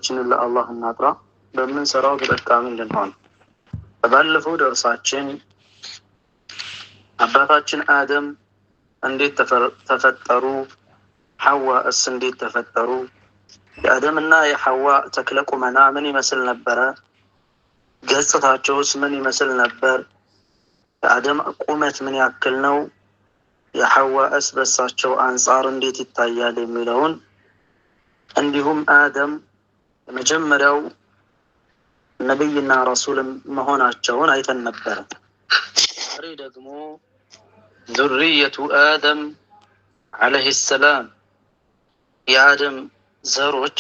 ስማችንን ለአላህ እናጥራ፣ በምንሰራው ተጠቃሚ እንድንሆን። ባለፈው ደርሳችን አባታችን አደም እንዴት ተፈጠሩ፣ ሐዋእስ እንዴት ተፈጠሩ፣ የአደምና የሐዋ ተክለ ቁመና ምን ይመስል ነበረ፣ ገጽታቸውስ ምን ይመስል ነበር፣ የአደም ቁመት ምን ያክል ነው፣ የሐዋእስ በሳቸው አንጻር እንዴት ይታያል የሚለውን እንዲሁም አደም የመጀመሪያው ነብይና ረሱልም መሆናቸውን አይተን ነበር። ዛሬ ደግሞ ዙርየቱ አደም አለይሂ ሰላም የአደም ዘሮች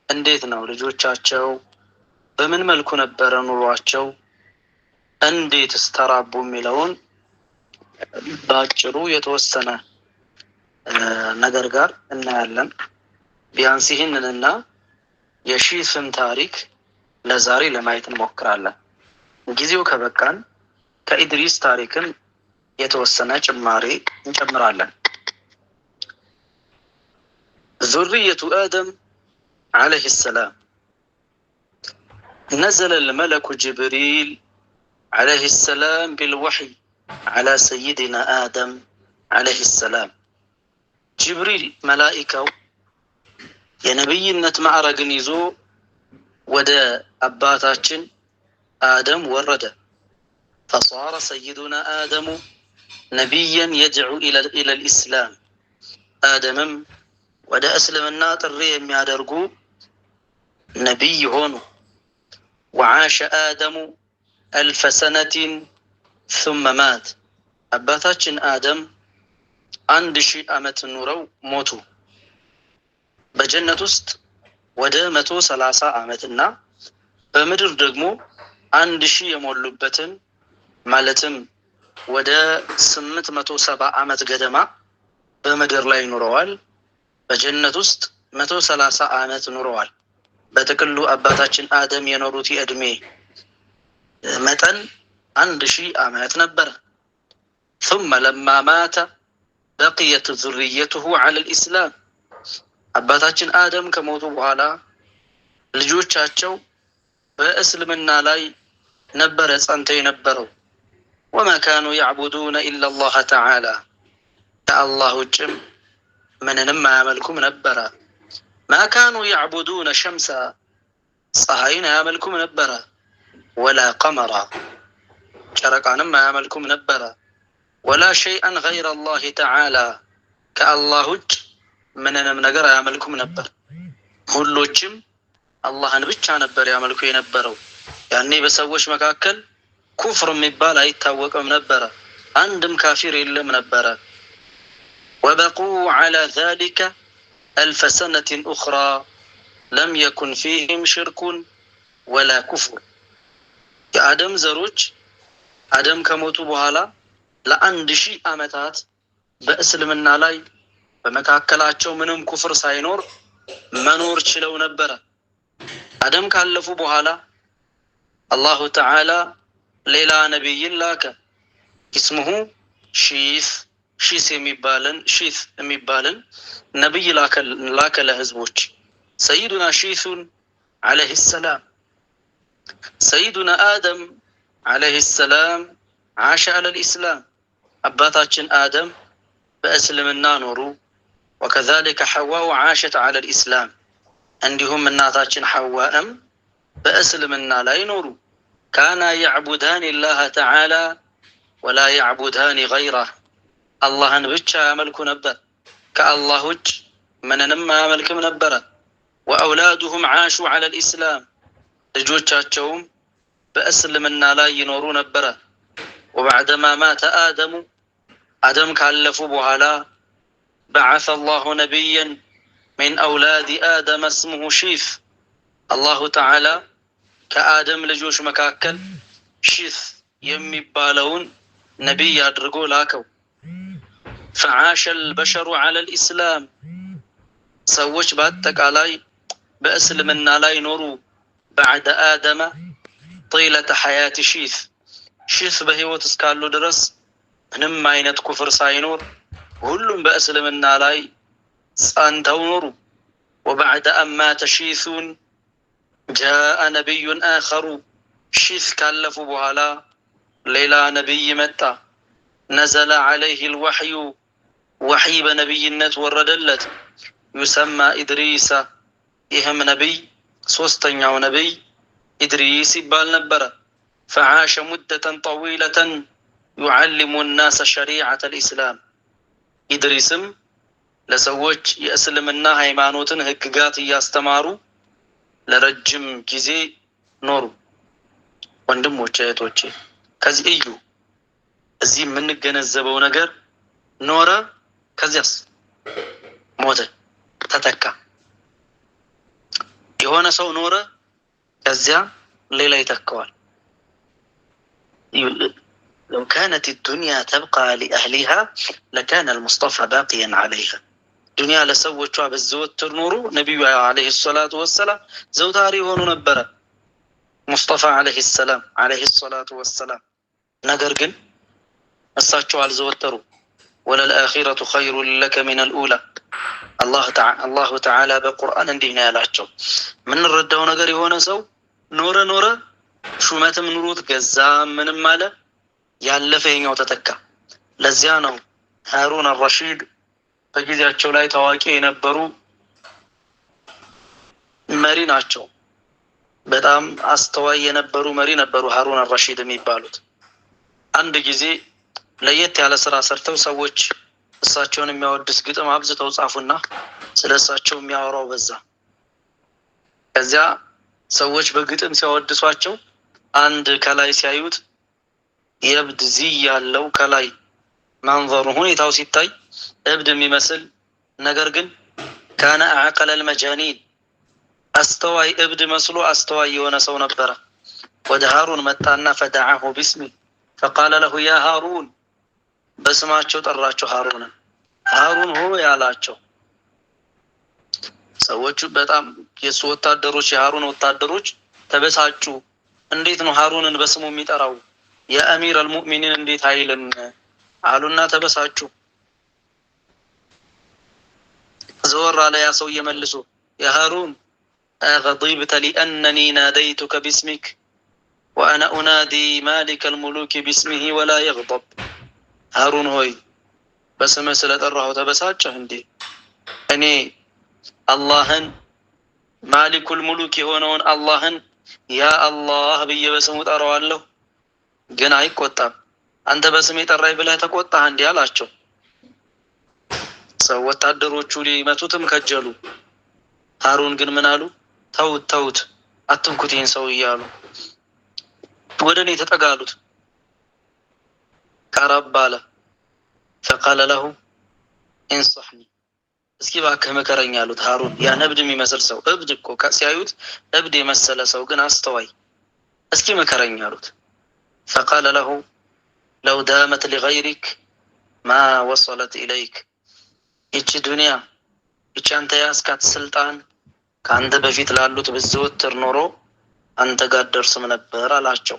እንዴት ነው ልጆቻቸው፣ በምን መልኩ ነበረ ኑሯቸው፣ እንዴት ተራቡ የሚለውን ባጭሩ የተወሰነ ነገር ጋር እናያለን። ቢያንስ ይህንንና የሺስን ታሪክ ለዛሬ ለማየት እንሞክራለን። ጊዜው ከበቃን ከኢድሪስ ታሪክን የተወሰነ ጭማሪ እንጨምራለን። ذرية آدم عليه السلام نزل الملك جبريل عليه السلام بالوحي على سيدنا آدم عليه السلام. جبريل ملائكة የነብይነት ማዕረግን ይዞ ወደ አባታችን آدم ورد فصار سيدنا آدم نبيا يدعو إلى الإسلام. آدمم ወደ እስልምና ጥሪ የሚያደርጉ ነብይ ሆኑ። وعاش آدم 1000 سنة ثم مات. አባታችን آدم 1000 ዓመት ኑረው ሞቱ። በጀነት ውስጥ ወደ 130 ዓመትና በምድር ደግሞ 1000 የሞሉበትን ማለትም ወደ 870 ዓመት ገደማ በምድር ላይ ኑረዋል። በጀነት ውስጥ 130 ዓመት ኑረዋል። በጥቅሉ አባታችን አደም የኖሩት የእድሜ መጠን 1000 ዓመት ነበር። ثم لما مات بقيت ذريته على الإسلام. አባታችን አደም ከሞቱ በኋላ ልጆቻቸው በእስልምና ላይ ነበረ ጸንተው የነበረው። وما كانوا يعبدون إلا الله تعالى. ከአላህ ውጭም ምንንም አያመልኩም ነበረ። ما كانوا يعبدون شمسا. ፀሐይን አያመልኩም ነበረ። ولا قمرا. ጨረቃንም አያመልኩም ነበረ። ولا شيئا غير الله تعالى. ከአላህ ውጭ ምንንም ነገር አያመልኩም ነበር። ሁሎችም አላህን ብቻ ነበር ያመልኩ የነበረው። ያኔ በሰዎች መካከል ኩፍር የሚባል አይታወቅም ነበረ። አንድም ካፊር የለም ነበረ። وبقوا على ذلك 1000 سنة أخرى لم يكن فيهم شرك ولا كفر. የአደም ዘሮች አደም ከሞቱ በኋላ ለ1000 ዓመታት በእስልምና ላይ በመካከላቸው ምንም ኩፍር ሳይኖር መኖር ችለው ነበረ። አደም ካለፉ በኋላ አላሁ ተዓላ ሌላ ነብይን ላከ። እስሙሁ ሺስ የሚባልን ነብይ ላከ ለህዝቦች። ሰይዱና ሺሱን عليه السلام. ሰይዱና አደም عليه السلام عاش على الإسلام. አባታችን አደም በእስልምና ኖሩ። وكذلك حواء عاشت على الإسلام. እንዲሁም እናታችን ሐዋእም በእስልምና ላይ ኖሩ። كان يعبدان الله تعالى ولا يعبدان غيره. አላህን ብቻ ያመልኩ ነበር። ከአላህ ውጭ ምንንም አያመልክም ነበረ። وأولادهم عاشوا على الإسلام. ልጆቻቸውም በእስልምና ላይ ይኖሩ ነበረ። وبعدما مات آدم. አደም ካለፉ በኋላ بعث الله نبيا من أولاد آدم اسمه شيث. الله تعالى كآدم ልጆች መካከል ሺስ የሚባለውን ነብይ አድርጎ ላከው። فعاش البشر على الإسلام. ሰዎች በአጠቃላይ በእስልምና ላይ ኖሩ። بعد آدم طيلة حياة شيث. ሺስ በህይወት እስካሉ ድረስ ምንም አይነት ኩፍር ሳይኖር ሁሉም በእስልምና ላይ ጸንተው ኖሩ። وبعد أن مات شيث ጃአ ነቢዩን አኸሩ ሺህ ካለፉ በኋላ ሌላ ነቢይ መጣ። ነዘለ ዐለይህ ልወሕዩ ወሕይ በነቢይነት ወረደለት። ዩሰማ ኢድሪሳ ይህም ነቢይ ሶስተኛው ነቢይ ኢድሪስ ይባል ነበረ። ፈዓሸ ሙደተን ጠዊለተን ዩዓሊሙ ናሰ ሸሪዐተ ልእስላም ኢድሪስም ለሰዎች የእስልምና ሃይማኖትን ህግጋት እያስተማሩ ለረጅም ጊዜ ኖሩ። ወንድሞቼ እህቶቼ፣ ከዚህ እዩ እዚህ የምንገነዘበው ነገር ኖረ፣ ከዚያስ ሞተ፣ ተተካ። የሆነ ሰው ኖረ፣ ከዚያ ሌላ ይተካዋል። ለው ካነት ዱንያ ተብቃ ሊአህሊሃ ለካነ አልሙስጠፋ ባቂየን ዐለይሃ ዱንያ ለሰዎቿ በዘወትር ኖሩ ነቢዩ ዐለይሂ ሰላቱ ወሰላም ዘውታሪ የሆኑ ነበረ። ሙስጠፋ ዐለይሂ ሰላቱ ወሰላም ነገር ግን እሳቸው አልዘወተሩ። ወለልአኺረቱ ኸይሩን ለከ ሚነል ኡላ አላሁ ተዓላ በቁርአን እንዲህ ነው ያላቸው። የምንረዳው ነገር የሆነ ሰው ኖረ ሹመትም ኑሮት ገዛ ምንም አለ ያለፈ የኛው ተተካ። ለዚያ ነው ሃሩን አልረሺድ በጊዜያቸው ላይ ታዋቂ የነበሩ መሪ ናቸው። በጣም አስተዋይ የነበሩ መሪ ነበሩ ሃሩን አልረሺድ የሚባሉት። አንድ ጊዜ ለየት ያለ ስራ ሰርተው ሰዎች እሳቸውን የሚያወድስ ግጥም አብዝተው ጻፉና ስለ እሳቸው የሚያወራው በዛ። ከዚያ ሰዎች በግጥም ሲያወድሷቸው አንድ ከላይ ሲያዩት የእብድ ዚህ ያለው ከላይ መንዘሩ ሁኔታው ሲታይ እብድ የሚመስል ነገር ግን ካነ አዕቀለል መጃኒን አስተዋይ እብድ መስሎ አስተዋይ የሆነ ሰው ነበረ። ወደ ሃሩን መጣና ፈደዐሁ ቢስሚ ፈቃለ ለሁ ያ ሃሩን በስማቸው ጠራቸው። ሃሩን ሆ ያላቸው ሰዎቹ በጣም የሱ ወታደሮች የሃሩን ወታደሮች ተበሳጩ። እንዴት ነው ሃሩንን በስሙ የሚጠራው? የአሚር አልሙእሚኒን እንዴት አይልም አሉና ተበሳጩ። ዘወር አለ ያ ሰው እየመልሱ ያ ሃሩን አገዲብተ ሊአነኒ ናደይቱከ ቢስሚክ ወአና ኡናዲ ማሊከ አልሙሉክ ቢስሚሂ ወላ የግضብ ሃሩን ሆይ በስምህ ስለጠራሁ ተበሳጨህ እንዴ? እኔ አላህን ማሊኩል ሙሉክ የሆነውን አላህን ያ አላህ ብዬ በስሙ ጠራዋለሁ፣ ግን አይቆጣም። አንተ በስሜ ጠራኝ ብለህ ተቆጣህ እንዴ አላቸው። ሰው ወታደሮቹ ሊመቱትም ከጀሉ። ሃሩን ግን ምን አሉ? ተውት አትንኩት ይህን ሰው እያሉ ወደ እኔ ተጠጋሉት። ቀረብ አለ። ፈቃለ ለሁ ኢንصሕኒ እስኪ እባክህ ምከረኝ አሉት። ሃሩን ያን እብድ የሚመስል ሰው እብድ እኮ ሲያዩት እብድ የመሰለ ሰው ግን አስተዋይ፣ እስኪ ምከረኝ አሉት። ፈቃለ ለሁ ለው ዳመት ሊገይሪክ ማ ወሰለት ኢለይክ ይቺ ዱንያ ይቺ አንተ ያስካት ስልጣን ከአንተ በፊት ላሉት ብዘወትር ኖሮ አንተ ጋር ደርስም ነበር አላቸው።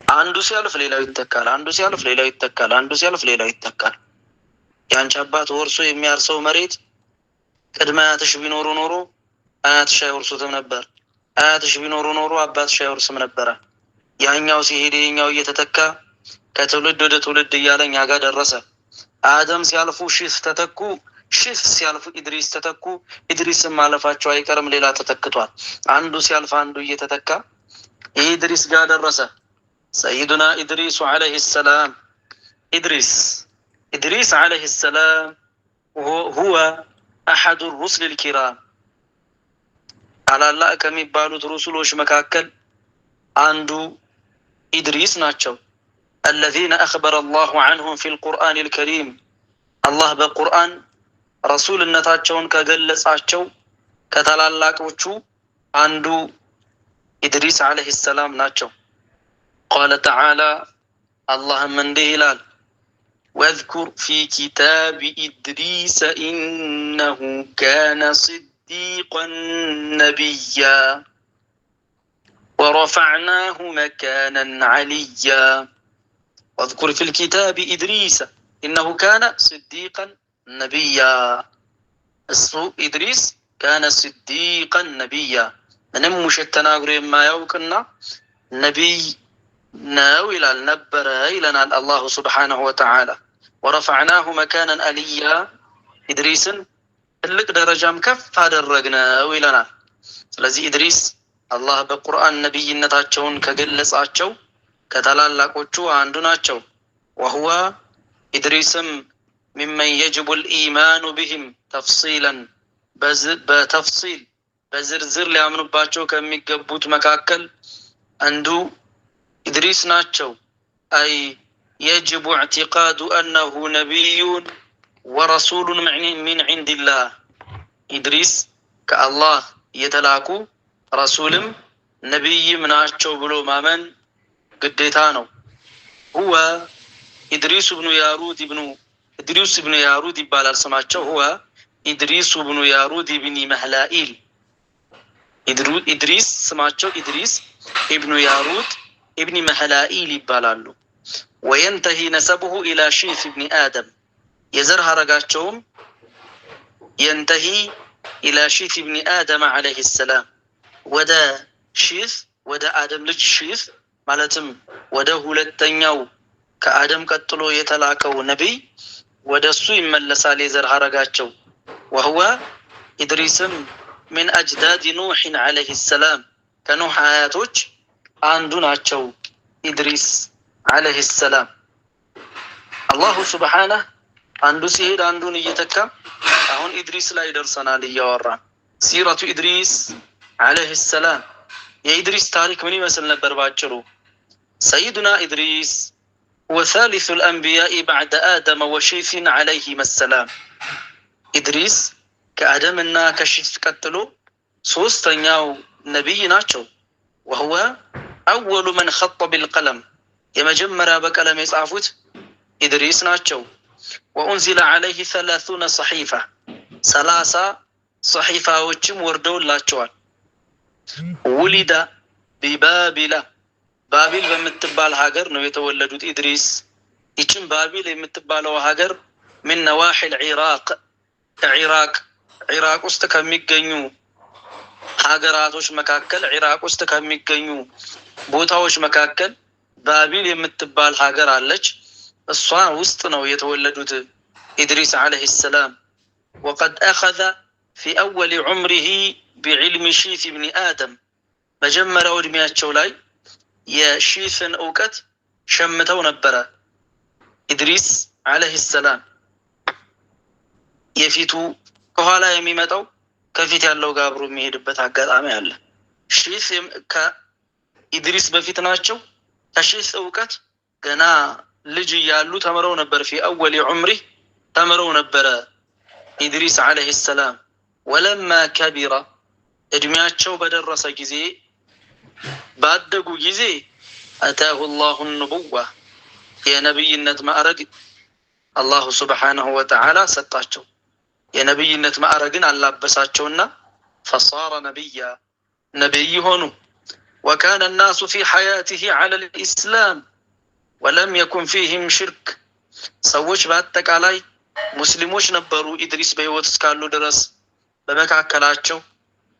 አንዱ ሲያልፍ ሌላው ይተካል፣ አንዱ ሲያልፍ ሌላው ይተካል፣ አንዱ ሲያልፍ ሌላው ይተካል። ያንቺ አባት ወርሶ የሚያርሰው መሬት ቅድመ አያትሽ ቢኖሩ ኖሮ አያትሽ አይወርሱትም ነበር፣ አያትሽ ቢኖሩ ኖሮ አባትሽ አይወርስም ነበረ። ያኛው ሲሄድ የኛው እየተተካ ከትውልድ ወደ ትውልድ እያለ እኛ ጋር ደረሰ። አደም ሲያልፉ ሺህ ተተኩ፣ ሺህ ሲያልፉ ኢድሪስ ተተኩ። ኢድሪስም ማለፋቸው አይቀርም ሌላ ተተክቷል። አንዱ ሲያልፍ አንዱ እየተተካ ኢድሪስ ጋር ደረሰ። ሰይዱና ኢድሪስ ዐለይሂ ሰላም ኢድሪስ ዐለይሂ ሰላም ሁወ አሐዱ ሩሱል ልኪራም ታላላቅ ከሚባሉት ሩሱሎች መካከል አንዱ ኢድሪስ ናቸው። الذين أخبر الله عنهم في القرآن الكريم الله በቁርአን ረሱልነታቸውን ከገለጻቸው ከታላላቆቹ አንዱ ኢድሪስ ዐለይሂ ሰላም ናቸው። قال تعالى اللهم እንዲህ ይላል واذكر في كتاب إدريس إنه كان صديقا نبيا ورفعناه مكانا عليا واذكر في الكتاب إدريس إنه كان صديقا نبيا إدريس كان صديقا نبيا ምንም ውሸት ተናግሮ የማያውቅና ነቢይ ነው ይላል ነበረ ይለናል አላሁ ሱብሓነሁ ወተዓላ። ወረፈዕናሁ መካነን አልያ ኢድሪስን ትልቅ ደረጃም ከፍ አደረግነው ይለናል። ስለዚህ ኢድሪስ አላህ በቁርአን ነቢይነታቸውን ከገለጻቸው ከታላላቆቹ አንዱ ናቸው። ወሁወ ኢድሪስም ሚመን የጅቡ ልኢማኑ ቢህም ተፍሲለን በተፍሲል በዝርዝር ሊያምኑባቸው ከሚገቡት መካከል አንዱ ኢድሪስ ናቸው። አይ የጅቡ እዕቲቃዱ አነሁ ነቢዩን ወረሱሉን ሚን ዒንዲላህ ኢድሪስ ከአላህ የተላኩ ረሱልም ነቢይም ናቸው ብሎ ማመን ግዴታ ነው። ሁወ ኢድሪስ ብኑ ያሩድ ይባላል ስማቸው። ሁወ ኢድሪስ ብኑ ያሩድ ብኒ መህላኢል ኢድሪስ ስማቸው ኢድሪስ ኢብኑ ያሩድ ኢብኒ መህላኢል ይባላሉ። ወየንተሂ ነሰብሁ ኢላ ሺፍ ብኒ አደም የዘር ሀረጋቸውም የንተሂ ኢላ ሺፍ ብኒ አደም ዓለይሂ ሰላም ወደ ሺፍ ወደ አደም ልጅ ሺፍ ማለትም ወደ ሁለተኛው ከአደም ቀጥሎ የተላከው ነቢይ ወደ እሱ ይመለሳል የዘር ሀረጋቸው። ወህወ ኢድሪስም ሚን አጅዳድ ኑሕን ዓለይሂ ሰላም ከኑሕ አያቶች አንዱ ናቸው ኢድሪስ ዓለይሂ ሰላም። አላሁ ሱብሓነህ አንዱ ሲሄድ አንዱን እየተካ አሁን ኢድሪስ ላይ ደርሰናል እያወራን። ሲረቱ ኢድሪስ ዓለይሂ ሰላም የኢድሪስ ታሪክ ምን ይመስል ነበር ባጭሩ? ሰይዱና ኢድሪስ ወሳሊሱ ልአንቢያኢ ባዕደ አደመ ወሺፍን ዓለይሂም ሰላም ኢድሪስ ከአደምና ከሺፍ ቀጥሎ ሶስተኛው ነቢይ ናቸው። ወህወ አወሉ መን ኸጠ ቢልቀለም የመጀመሪያ በቀለም የጻፉት ኢድሪስ ናቸው። ወኡንዚለ ዓለይህ 30 ሰሒፋ 30 ሰሒፋዎችም ወርደውላቸዋል። ውሊደ ቢባቢላ ባቢል በምትባል ሀገር ነው የተወለዱት ኢድሪስ። ይችም ባቢል የምትባለው ሀገር ምን ነዋሒል ዒራቅ ዒራቅ ውስጥ ከሚገኙ ሀገራቶች መካከል ዒራቅ ውስጥ ከሚገኙ ቦታዎች መካከል ባቢል የምትባል ሀገር አለች። እሷ ውስጥ ነው የተወለዱት ኢድሪስ ዓለይሂ ሰላም። ወቀድ አኸዘ ፊ አወሊ ዑምሪሂ ቢዕልሚ ሺፍ ብኒ አደም መጀመሪያው ዕድሜያቸው ላይ የሺፍን እውቀት ሸምተው ነበረ ኢድሪስ ዓለይሂ ሰላም። የፊቱ ከኋላ የሚመጣው ከፊት ያለው ጋር አብሮ የሚሄድበት አጋጣሚ አለ። ሺፍ ከኢድሪስ በፊት ናቸው። ከሺፍ እውቀት ገና ልጅ እያሉ ተምረው ነበር። ፊ አወሊ ዑምሪህ ተምረው ነበረ ኢድሪስ ዓለይሂ ሰላም። ወለማ ከቢራ እድሜያቸው በደረሰ ጊዜ ባደጉ ጊዜ አታሁ ላሁ ንቡዋ የነቢይነት ማዕረግ አላሁ ስብሓነሁ ወተዓላ ሰጣቸው። የነቢይነት ማዕረግን አላበሳቸውና ፈሳረ ነቢያ ነቢይ ሆኑ። ወካነ ናሱ ፊ ሐያቲሂ ዐለ ልኢስላም ወለም የኩን ፊህም ሽርክ ሰዎች በአጠቃላይ ሙስሊሞች ነበሩ ኢድሪስ በህይወት እስካሉ ድረስ። በመካከላቸው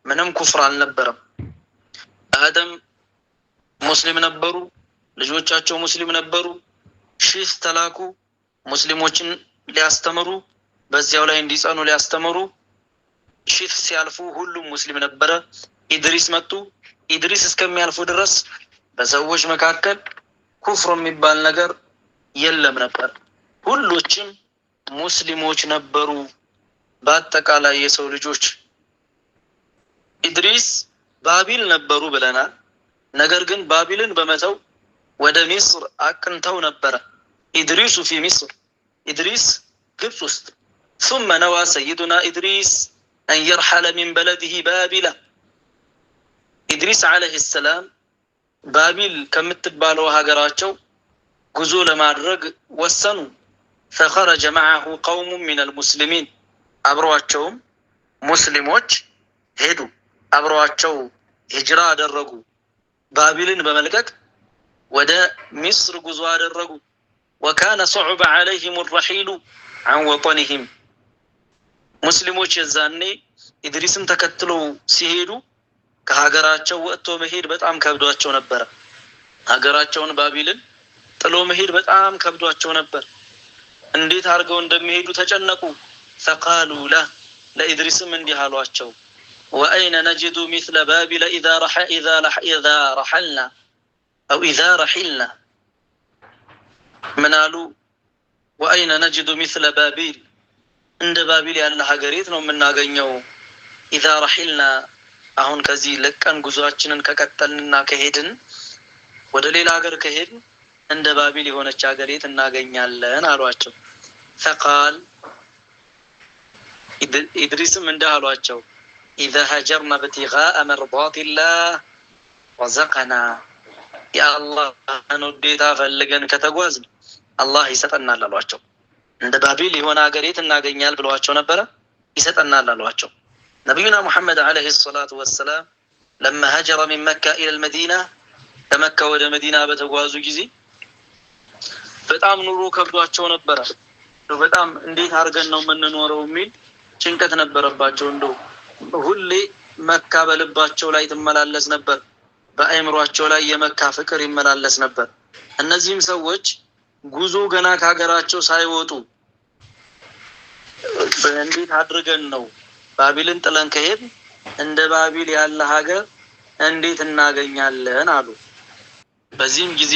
ምንም ኩፍር አልነበረም። አደም ሙስሊም ነበሩ፣ ልጆቻቸው ሙስሊም ነበሩ። ሺፍ ተላኩ ሙስሊሞችን ሊያስተምሩ፣ በዚያው ላይ እንዲጸኑ ሊያስተምሩ። ሺፍ ሲያልፉ ሁሉም ሙስሊም ነበረ። ኢድሪስ መጡ። ኢድሪስ እስከሚያልፉ ድረስ በሰዎች መካከል ኩፍር የሚባል ነገር የለም ነበር። ሁሎችም ሙስሊሞች ነበሩ በአጠቃላይ የሰው ልጆች። ኢድሪስ ባቢል ነበሩ ብለናል። ነገር ግን ባቢልን በመተው ወደ ሚስር አቅንተው ነበረ። ኢድሪሱ ፊ ሚስር ኢድሪስ ግብፅ ውስጥ ثم نوى سيدنا إدريس أن يرحل من بلده بابل ኢድሪስ ዓለይሂ ሰላም ባቢል ከምትባለው ሀገራቸው ጉዞ ለማድረግ ወሰኑ። فخرج معه قوم من المسلمين አብረዋቸውም ሙስሊሞች ሄዱ። አብረዋቸው ሂጅራ አደረጉ። ባቢልን በመልቀቅ ወደ ሚስር ጉዞ አደረጉ። وكان صعب عليهم الرحيل عن وطنهم ሙስሊሞች የዛኔ ኢድሪስን ተከትለው ሲሄዱ ከሀገራቸው ወጥቶ መሄድ በጣም ከብዷቸው ነበር። ሀገራቸውን ባቢልን ጥሎ መሄድ በጣም ከብዷቸው ነበር። እንዴት አድርገው እንደሚሄዱ ተጨነቁ። ፈቃሉ ለኢድሪስም እንዲህ አሏቸው፣ ወአይነ ነጅዱ ሚስለ ባቢል ኢዛ ረሐልና አው ኢዛ ረሒልና። ምን አሉ? ወአይነ ነጅዱ ሚስለ ባቢል፣ እንደ ባቢል ያለ ሀገሬት ነው የምናገኘው? ኢዛ ረሒልና፣ አሁን ከዚህ ለቀን ጉዞአችንን ከቀጠልንና ከሄድን ወደ ሌላ ሀገር ከሄድን እንደ ባቢል የሆነች ሀገሬት እናገኛለን አሏቸው። ፈቃል ኢድሪስም እንዲህ አሏቸው፣ ኢዛ ሀጀርና ብቲጋአ መርዳቲላህ ረዘቀና፣ የአላህን ውዴታ ፈልገን ከተጓዝን አላህ ይሰጠናል አሏቸው። እንደ ባቢል የሆነ ሀገሬት እናገኛል ብለዋቸው ነበረ። ይሰጠናል አሏቸው። ነቢዩና ሙሐመድ ዓለይሂ ሰላቱ ወሰላም ለማ ሀጀረ ሚን መካ ኢለል መዲና፣ ከመካ ወደ መዲና በተጓዙ ጊዜ በጣም ኑሮ ከብዷቸው ነበረ። በጣም እንዴት አድርገን ነው የምንኖረው የሚል ጭንቀት ነበረባቸው። እንደው ሁሌ መካ በልባቸው ላይ ትመላለስ ነበር፣ በአእምሯቸው ላይ የመካ ፍቅር ይመላለስ ነበር። እነዚህም ሰዎች ጉዞ ገና ከሀገራቸው ሳይወጡ እንዴት አድርገን ነው ባቢልን ጥለን ከሄድ እንደ ባቢል ያለ ሀገር እንዴት እናገኛለን አሉ። በዚህም ጊዜ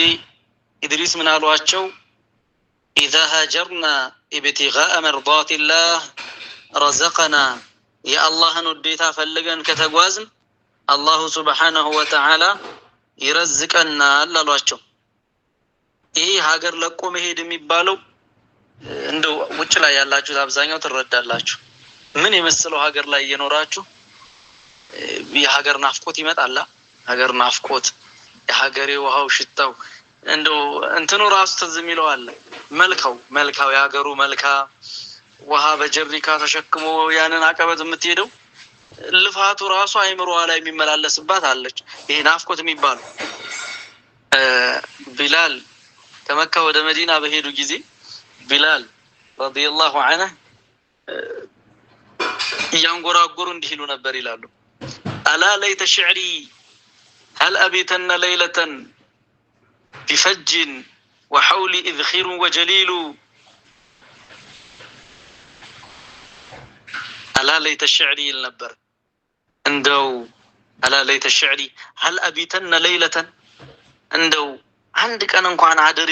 ኢድሪስ ምን አሏቸው? ኢዛ ሀጀርና ኢብቲጋአ መርዳቲላህ ረዘቀና፣ የአላህን ውዴታ ፈልገን ከተጓዝን አላሁ ሱብሓነሁ ወተዓላ ይረዝቀናል አሏቸው። ይህ ሀገር ለቆ መሄድ የሚባለው እንደው ውጭ ላይ ያላችሁት አብዛኛው ትረዳላችሁ። ምን የመሰለው ሀገር ላይ እየኖራችሁ የሀገር ናፍቆት ይመጣላ። ሀገር ናፍቆት፣ የሀገሬ ውሃው፣ ሽታው እንደው እንትኑ ራሱ ትዝ የሚለው አለ። መልካው የሀገሩ መልካ፣ ውሃ በጀሪካ ተሸክሞ ያንን አቀበት የምትሄደው ልፋቱ ራሱ አይምሮዋ ላይ የሚመላለስባት አለች። ይሄ ናፍቆት የሚባለው። ቢላል ከመካ ወደ መዲና በሄዱ ጊዜ ቢላል ረዲየላሁ ዐንሁ እያንጎራጎሩ እንዲህ ይሉ ነበር ይላሉ፣ አላ ለይተ ሽዕሪ ሀል አቢተነ ለይለተን ቢፈጅን ወሐውሊ ኢዝኺሩ ወጀሊሉ። አላ ለይተ ሽዕሪ ይል ነበር። እንደው አላ ለይተ ሽዕሪ ሀል አቢተነ ለይለተን፣ እንደው አንድ ቀን እንኳን አድር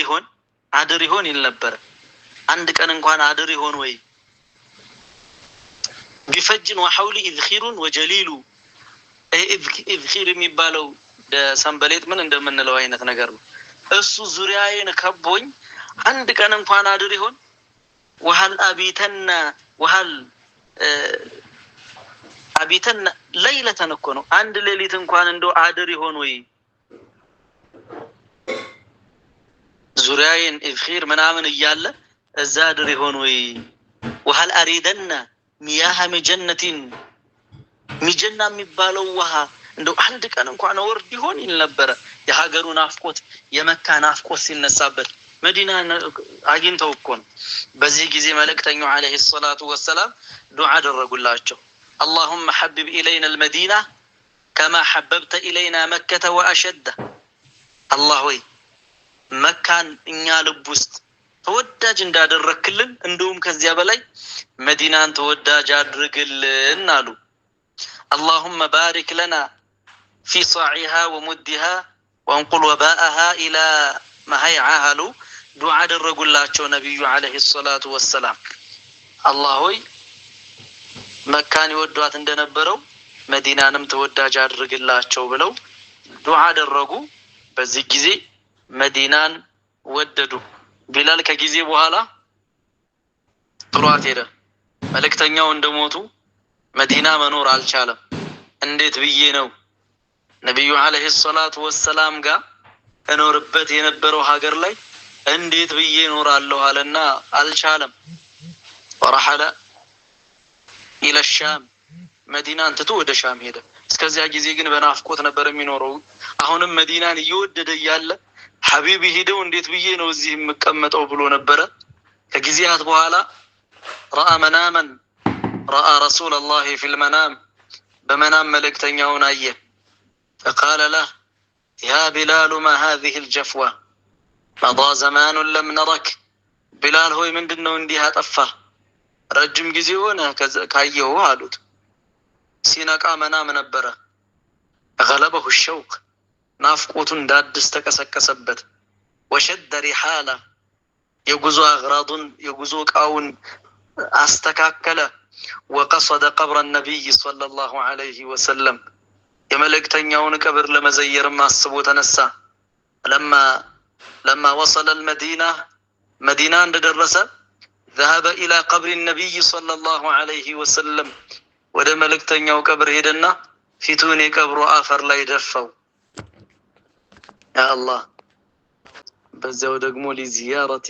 ይሆን ይል ነበር። አንድ ቀን እንኳን አድር ይሆን ወይ? ቢፈጅን ወሐውሊ ኢዝኺሩን ወጀሊሉ። ኢዝኺር የሚባለው ሰንበሌጥ ምን እንደምንለው አይነት ነገር ነው። እሱ ዙሪያዬን ከቦኝ አንድ ቀን እንኳን አድር ይሆን? ወሀል አቢተና ለይለተን እኮ ነው። አንድ ሌሊት እንኳን እንደው አድር ይሆን ወይ? ዙሪያዬን ኢዝኺር ምናምን እያለ እዛ አድር ይሆን ወይ? ወሀል አሪደና ሚያሃ ሚጀነቲን፣ ሚጀና የሚባለው ውሃ እንደው አንድ ቀን እንኳን ወርድ ይሆን ይል ነበረ። የሀገሩ ናፍቆት፣ የመካ ናፍቆት ሲነሳበት መዲና አግኝተው እኮ ነው። በዚህ ጊዜ መልእክተኛው ዓለይሂ ሰላቱ ወሰላም ዱዓ አደረጉላቸው። አላሁመ ሐቢብ ኢለይና አልመዲና ከማ ሐበብተ ኢለይና መከተ ወአሸደ። አላህ ወይ መካን እኛ ልብ ውስጥ ተወዳጅ እንዳደረክልን እንደውም ከዚያ በላይ መዲናን ተወዳጅ አድርግልን አሉ። አላሁመ ባሪክ ለና ፊ ሷዒሃ ወሙዲሃ ወንቁል ወባአሃ ኢላ መሀይዓ አሉ። ዱዓ አደረጉላቸው ነቢዩ ዓለይሂ ሰላቱ ወሰላም። አላህ ሆይ መካን ይወዷት እንደነበረው መዲናንም ተወዳጅ አድርግላቸው ብለው ዱዓ አደረጉ። በዚህ ጊዜ መዲናን ወደዱ። ቢላል ከጊዜ በኋላ ጥሏት ሄደ። መልእክተኛው እንደሞቱ መዲና መኖር አልቻለም። እንዴት ብዬ ነው ነቢዩ ዓለይሂ ሰላቱ ወሰላም ጋር እኖርበት የነበረው ሀገር ላይ እንዴት ብዬ እኖራለሁ አለና አልቻለም። ወረሐለ ኢለ ሻም፣ መዲናን ትቶ ወደ ሻም ሄደ። እስከዚያ ጊዜ ግን በናፍቆት ነበር የሚኖረው። አሁንም መዲናን እየወደደ እያለ ሐቢብ ሄደው እንዴት ብዬ ነው እዚህ የምቀመጠው ብሎ ነበረ። ከጊዜያት በኋላ ረአ መናመን ረአ ረሱለላሂ ፊል መናም፣ በመናም መልእክተኛውን አየ። فقال له يا بلال ما هذه الجفوة مضى زمان لم نرك بلال هو من دنو انديها طفا رجم ጊዜ ሆነ ካየው አሉት ሲነቃ መናም ነበረ غلبه الشوق ናፍቆቱ እንዳድስ ተቀሰቀሰበት وشد رحاله የጉዞ አግራዱን የጉዞ ቃውን አስተካከለ وقصد قبر النبي صلى الله عليه وسلم የመልእክተኛውን ቀብር ለመዘየር ማስቦ ተነሳ لما وصل المدينة مدينة እንደደረሰ ذهب إلى قبر النبي صلى الله عليه وسلم ወደ መልእክተኛው ቀብር ሄደና ፊቱን የቀብሩ አፈር ላይ ደፋው يا الله በዛው ደግሞ لزيارة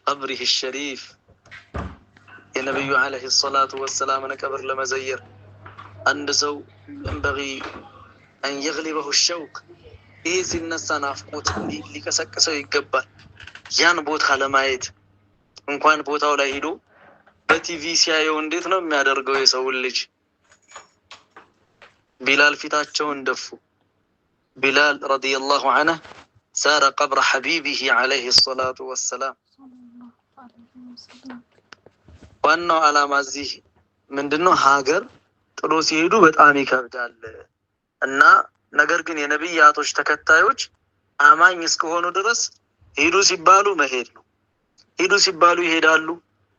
قبره الشريف የነብዩ عليه الصلاة والسلام ቀብር ለመዘየር አንድ ሰው ينبغي أن يغلبه الشوق ይህ ሲነሳ ናፍቆት ሊቀሰቅሰው ይገባል ያን ቦታ ለማየት እንኳን ቦታው ላይ ሄዶ በቲቪ ሲያየው እንዴት ነው የሚያደርገው የሰው ልጅ ቢላል ፊታቸውን ደፉ ቢላል رضي الله عنه زار قبر حبيبه عليه الصلاة والسلام ዋናው ዓላማ እዚህ ምንድነው ሀገር ጥሎ ሲሄዱ በጣም ይከብዳል እና ነገር ግን የነብያቶች ተከታዮች አማኝ እስከሆኑ ድረስ ሄዱ ሲባሉ መሄድ ነው ሄዱ ሲባሉ ይሄዳሉ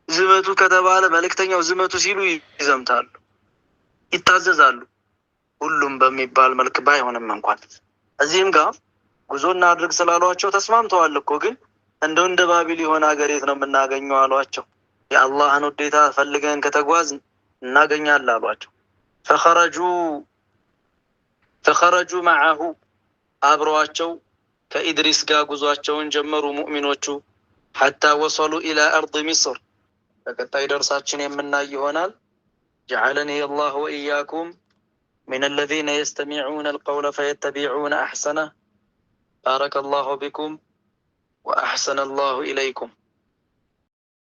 ዝመቱ ከተባለ መልእክተኛው ዝመቱ ሲሉ ይዘምታሉ ይታዘዛሉ ሁሉም በሚባል መልክ ባይሆንም እንኳን እዚህም ጋር ጉዞና አድርግ ስላሏቸው ተስማምተዋል እኮ ግን እንደ ባቢል የሆነ ሀገር የት ነው የምናገኘው አሏቸው የአላህን ውዴታ ፈልገን ከተጓዝ እናገኛለን አሏቸው فخرجوا معه አብረዋቸው ከኢድሪስ ጋር ጉዟቸውን ጀመሩ ሙእሚኖቹ حتى وصلوا إلى أرض مصر فقطع درساتنا يمنا يهونال جعلني الله وإياكم من الذين يستمعون القول فيتبعون أحسنه بارك الله بكم وأحسن الله إليكم